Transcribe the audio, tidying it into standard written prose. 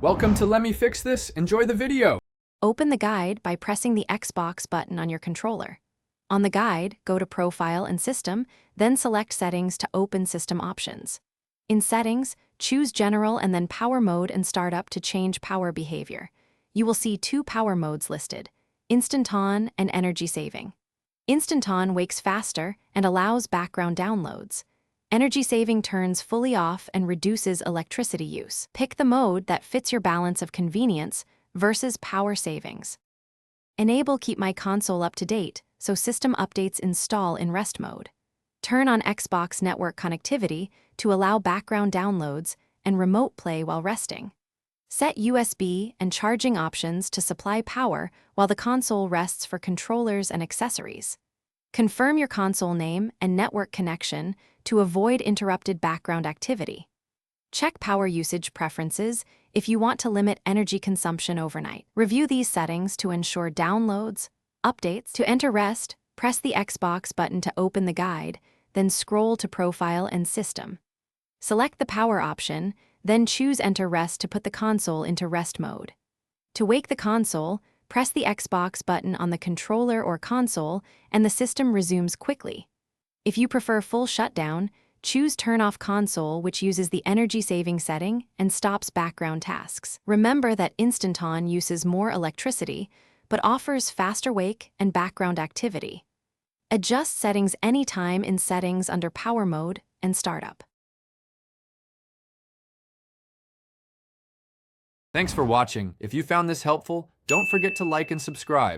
Welcome to Let Me Fix This. Enjoy the video. Open the guide by pressing the Xbox button on your controller. On the guide, go to Profile and System, then select Settings to open System Options. In Settings, choose General and then Power Mode and Startup to change power behavior. You will see two power modes listed, Instant On and Energy Saving. Instant On wakes faster and allows background downloads. Energy Saving turns fully off and reduces electricity use. Pick the mode that fits your balance of convenience versus power savings. Enable Keep My Console Up to Date so system updates install in rest mode. Turn on Xbox network connectivity to allow background downloads and remote play while resting. Set USB and charging options to supply power while the console rests for controllers and accessories. Confirm your console name and network connection to avoid interrupted background activity. Check power usage preferences if you want to limit energy consumption overnight. Review these settings to ensure downloads, updates. To enter rest, press the Xbox button to open the guide, then scroll to Profile and System. Select the power option, then choose Enter Rest to put the console into rest mode. To wake the console, press the Xbox button on the controller or console and the system resumes quickly. If you prefer full shutdown, choose Turn Off Console, which uses the energy saving setting and stops background tasks. Remember that Instant On uses more electricity, but offers faster wake and background activity. Adjust settings anytime in Settings under Power Mode and Startup. Thanks for watching. If you found this helpful, don't forget to like and subscribe.